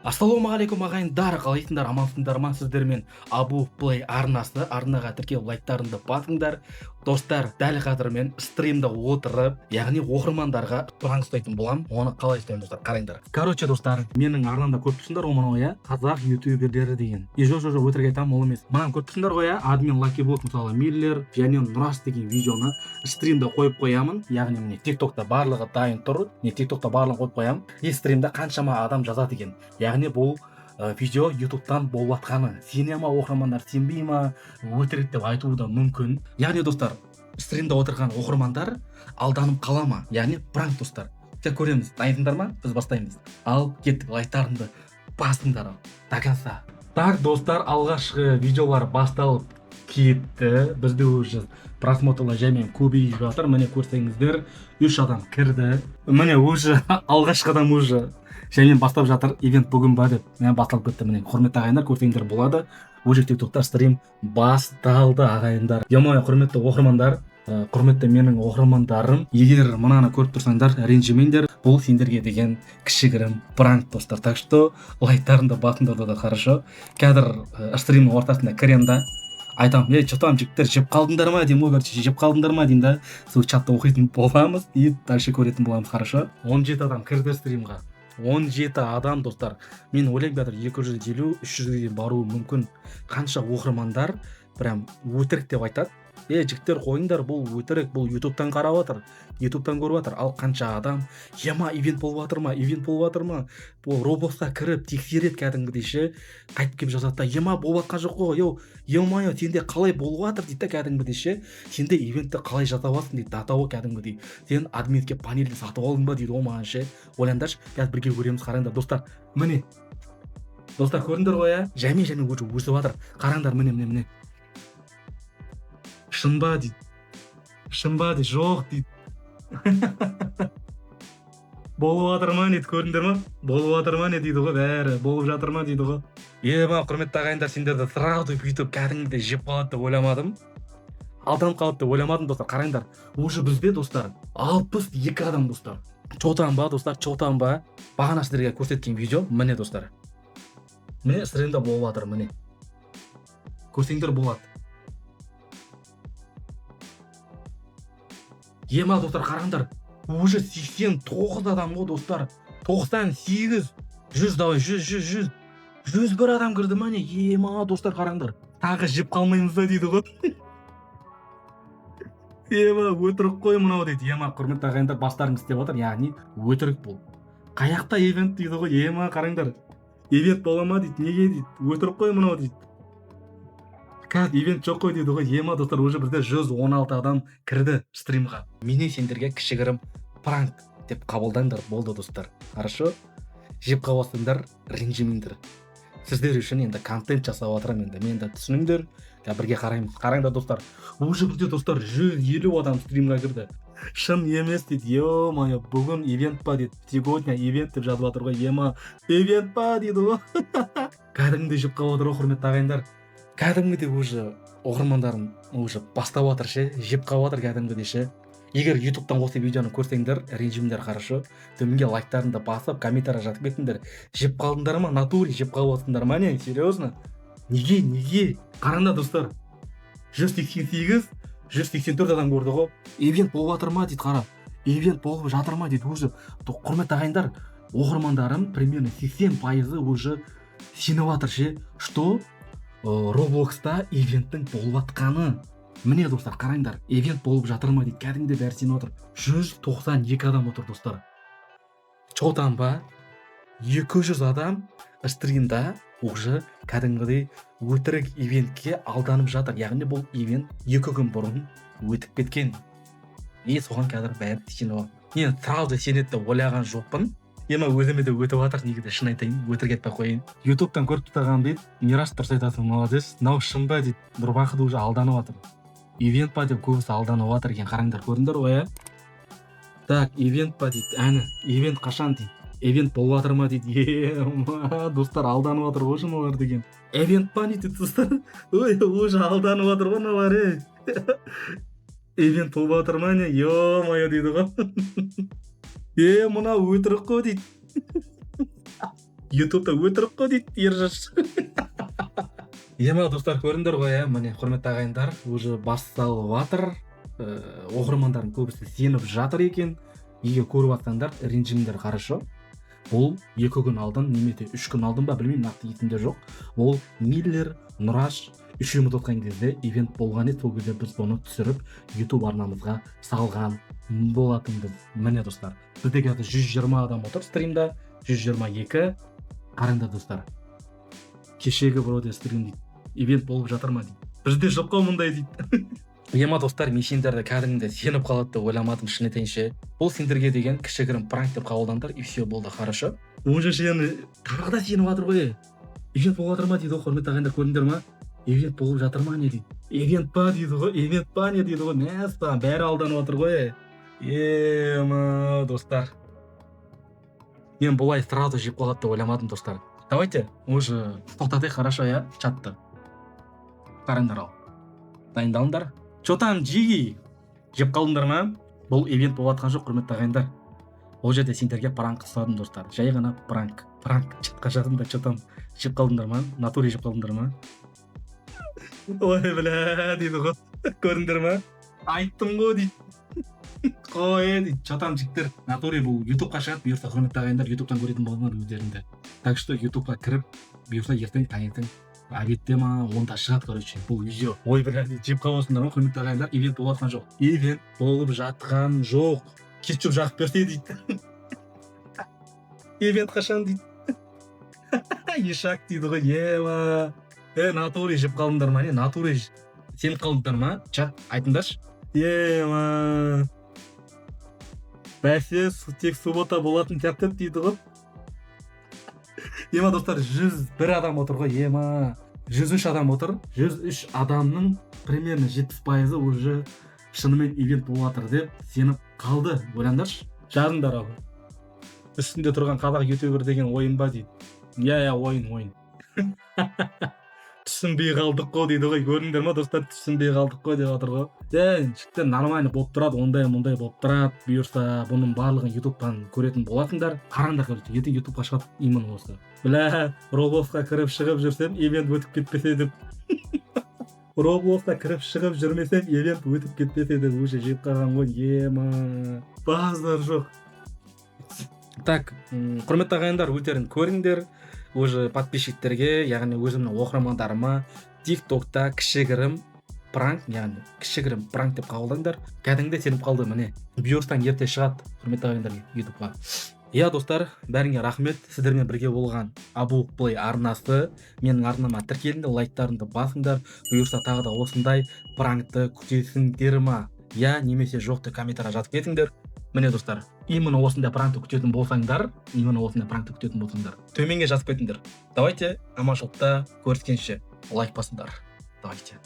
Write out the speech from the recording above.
Ассалаумағалейкум ағайындар, қалайсыңдар, амансыңдар ма? Сіздермен Абу Плей арнасы, арнаға тіркеліп лайктарыңды басыңдар. Достар, дәл қазір мен стримда отырып, яғни оқырмандарға пранк ұстайтын боламын. Оны қалай істеймін достар, қараңдар. Короче, достар, менің арнамда көріп тұрсыңдар, ол мынау иә, қазақ ютуберлері деген. Жоқ, өтірік айтамын, ол емес. Мынаны көріп тұрсыңдар ғой иә, админ Лакиблок, мысалы Миллер және Нұрас деген видеоны стримда қойып қоямын. Яғни міне тиктокта барлығы дайын тұр. Не тиктокта барлығын қойып қоямын. И стримда қаншама адам жазады екен. Яғни бұл видео ютубтан болып жатқаны. Сене ма оқырмандар, сенбей ма, өтірік деп айтуы да мүмкін. Яғни достар, стримда отырған оқырмандар алданып қала ма? Яғни пранк достар. Тек көреміз. Дайынсыңдар ма? Біз бастаймыз. Ал кеттік, лайктарыңды басыңдар до конца. Так, достар, алғашқы видеолар басталып кетті. Бізде уже просмотрлар жаймен көбейіп жатыр. Міне көрсеңіздер, 3 адам кірді. Міне уже алғашқы адам уже жаймен бастап жатыр. Ивент бүгін ба деп мен басталып кетті. Міне құрметті ағайындар, көрсеңдер болады. Уже тиктокта стрим басталды ағайындар. Ямай құрметті оқырмандар, құрметті менің оқырмандарым, егер мынаны көріп тұрсаңдар, ренжімеңдер. Бұл сендерге деген кішігірім пранк достар. Так что лайктарыңды басыңдар да хорошо. Қазір стримнің ортасында кірем да айтам, что там жігіттер, жеп қалдыңдар ма деймін, короче, жеп қалдыңдар ма деймін да, сол чатта оқитын боламыз и дальше көретін боламыз, хорошо. 17 адам кірді стримға. 17 адам достар. Мен ойлаймын, бәдір 250-300-ге дейін баруы мүмкін. Қанша оқырмандар прям өтірік деп айтады. Жігіттер қойыңдар, бұл өтірік, бұл ютубтан қарап жатыр, ютубтан көріп жатыр. Ал қанша адам, ема ивент болып жатыр ма, бұл роблоксқа кіріп тексереді кәдімгідей ше, қайтып келіп жазады да, ема болып жатқан жоқ қой, ема сенде қалай болып жатыр дейді кәдімгідей ше, сенде ивентті қалай жасап аласың дейді, датауы кәдімгідей, сен админге панельді сатып алдың ба дейді, ол маған ше. Ойлаңдаршы, қазір бірге көреміз, қараңдар достар. Міне достар, көрдіңдер ғой иә, жаймен өсіп жатыр. Қараңдар, міне шынба дейді, жоқ дейді. Болып жатыр ма не көрдіңдер ма? Болып жатыр ма не дейді ғой, бәрі болып жатыр ма дейді ғой. Ема құрметті ағайындар, сендерді сразу бүйтіп кәдімгідей жеп қалады деп ойламадым. Алданып қалады деп ойламадым достар. Қараңдар, уже бізде достар 62 адам достар. Чотан ба достар, чотан ба? Бағана сіздерге көрсеткен видео міне достар. Міне стримда болып жатыр, міне. Көрсеңдер болады. Ема достар, қараңдар, уже 89 адам ғой достар. 98, 100 давай, 100. 101 адам кірді ма не? Ема достар, қараңдар. Тағы жеп қалмаймыз да дейді ғой. Ема өтірік қой мынау дейді. Ема құрметті ағайындар, бастарыңыз істеп отыр, яғни өтірік бұл. Қаяқта ивент дейді ғой. Ема қараңдар. Ивент бола ма дейді. Неге дейді? Өтірік қой мынау дейді. Қазір ивент жоқ қой дейді ғой. Ема достар, уже бізде 116 адам кірді стримға. Менен сендерге кішігірім пранк деп қабылдаңдар, болды достар. Хорошо? Жеп қаласыңдар, ренжімеңдер. Сіздер үшін енді контент жасап отырамын енді. Менді түсініңдер. Бірге қараймыз. Қараңдар достар. Уже бізде достар 150 адам стримға кірді. Шын емес дейді. Ё-моё, бүгін ивент па дейді. Сегодня ивент деп жазып жатыр ғой. Ема ивент па дейді ғой. Кәдімгідей жеп қалып отыр ғой, құрметті ағайындар. Кәдімгідей уже оқырмандарым уже бастап жатыр ше, жеп қалып жатыр кәдімгідей ше. Егер ютубтан осы видеоны көрсеңдер, ренжімеңдер, хорошо. Төменге лайктарыңды басып, комментария жазып кетіңдер. Жеп қалдыңдар ма? Натуре жеп қалып жатсыңдар ма не? Серьезно? Неге? Қараңдар достар. 188, 184 адам көрді ғой. Ивент болып жатыр ма дейді, қара. Ивент болып жатыр ма дейді уже. Құрметті ағайындар, оқырмандарым примерно 80% уже сеніп жатыр ше, что Роблокста ивенттің болып жатқаны. Міне достар, қараңдар, ивент болып жатыр ма дейді, кәдімгідей бәрі сеніп отыр. 192 адам отыр достар. Чотан ба? 200 адам стримда уже кәдімгідей өтірік ивентке алданып жатыр. Яғни бұл ивент 2 күн бұрын өтіп кеткен. Соған қазір бәрі сеніп отыр. Мен сразу сенеді деп ойлаған жоқпын. Ема өзіме де өтіп жатыр, негізі шын айтайын, өтірік айтпай қояйын. Ютубтан көріп тұрған дейді, Мирас дұрыс айтасың, молодец. Мынау шын ба дейді, бір уақыт уже алданып жатыр. Ивент па деп көбісі алданып жатыр екен, қараңдар, көрдіңдер ғой иә? Так, ивент па дейді, әні, ивент қашан дейді. Ивент болып жатыр ма дейді. Ема, достар, алданып жатыр ғой мыналар деген. Ивент па дейді достар. Ой, уже алданып жатыр ғой мыналар. Ивент болып жатыр ма не? Ё-моё дейді ғой. Мына өтірік қой дейді. ютубта өтірік қой дейді ержаш. Ема достар, көріңдер ғой, міне құрметті ағайындар, уже басталып жатыр. Оқырмандардың көбісі сеніп жатыр екен. Егер көріп жатсаңдар, ренжімеңдер, хорошо. Ол 2 күн алдын немесе 3 күн алдын ба, білмеймін, нақты есімде жоқ. Ол Миллер, Нұраш үшеуміз отқан кезде ивент болған еді. Сол кезде біз оны түсіріп YouTube арнамызға салған болатынбыз. Міне достар, бізде қазір 120 адам отыр стримда, 122. Қараңдар достар, кешегі вроде стрим дейді, ивент болып жатыр ма дейді. Бізде жоқ қой мұндай дейді. Ема достар, мен сендерді кәдімгідей сеніп қалады деп ойламадым, шын айтайыншы. Бұл сендерге деген кішігірім пранк деп қабылдаңдар, и все болды, хорошо. Уже енді тағы да сеніп жатыр ғой. Ивент болып жатыр ма дейді ғой, құрметті ағайындар, көрдіңдер ма? Ивент болып жатыр ма не дейді? Ивент па дейді ғой, ивент па не дейді ғой, мәспа, бәрі алданып жатыр ғой. Ема достар, мен бұлай сразу жеп қалады деп ойламадым достар. Давайте уже тоқтатайық, хорошо, я чатты. Қараңдар ал. Дайындалыңдар. Че там жиги? Жеп қалдыңдар ма? Бұл ивент болып жатқан жоқ, құрметті ағайындар. Ол жерде сендерге пранк ұстадым достар. Жай ғана пранк. Чатқа жазыңдар, че там жеп қалдыңдар ма? Натуре жеп қалдыңдар ма? Ой, бля, дейді ғой. Көрдіңдер ма? Айттым ғой дейді. Қой дейді, че там жіктер. Натуре бұл ютубқа шығады, бұйырса құрметті ағайындар, ютубтан көретін болыңдар өздерінде. Так что ютубқа кіріп, бұйырса ертең таңертең обедте ма, онда шығады, короче, бұл видео. Ой, бля, жеп қаласыңдар ма, құрметті ағайындар? Ивент болып жатқан жоқ. Ивент болып жатқан жоқ. Кетчуп жағып берсе дейді. Ивент қашан дейді. Ешак дейді ғой, ема. Натуре жеп қалдыңдар ма, не? Натуре сеніп қалдыңдар ма? Чат, айтыңдаршы. Ема. Бәсе, тек суббота болатын сияқты дейді ғой. Ема достар, 101 адам отыр ғой, ема. 103 адам отыр. 103 адамның примерно 70% уже шынымен ивент болып жатыр деп сеніп қалды. Ойлаңдаршы, жазыңдар ал. Үстінде тұрған қазақ ютубер деген ойын ба дейді. Я, ойын. Түсінбей қалдық қой дейді ғой, көрдіңдер ма достар, түсінбей қалдық қой деп жатыр ғой. Жіктен нормально болып тұрады, ондай болып тұрады. Бұйырса бұның барлығын ютубтан көретін болатындар. Қараңдар, короче, ертең ютубқа шығады именно осы. Бля, Роблоксқа кіріп шығып жүрсем, ивент өтіп кетпесе деп. Роблоксқа кіріп шығып жүрмесем, ивент өтіп кетпесе деп уже жеп қалған ғой, ема. Базар жоқ. Так, құрметті ағайындар, өздерің көріңдер. Уже подписчиктерге, яғни өзімнің оқырмандарыма TikTokта кішігірім пранк, яғни кішігірім пранк деп қабылдаңдар. Кәдімгідей сеніп қалды, міне. Бұйырстан ерте шығады, құрметті ағайындар, ютубқа. Я достар, бәріңе рахмет. Сіздермен бірге болған Абу Плей арнасы. Менің арнама тіркеліңдер, лайктарыңды басыңдар. Бұйырса тағы да осындай пранкты күтесіңдер ма? Я немесе жоқты комментария жазып кетіңдер. Міне достар, именно осындай пранкты күтетін болсаңдар, төменге жазып кетіңдер. Давайте аманшылықта көріскенше лайк басыңдар. Давайте.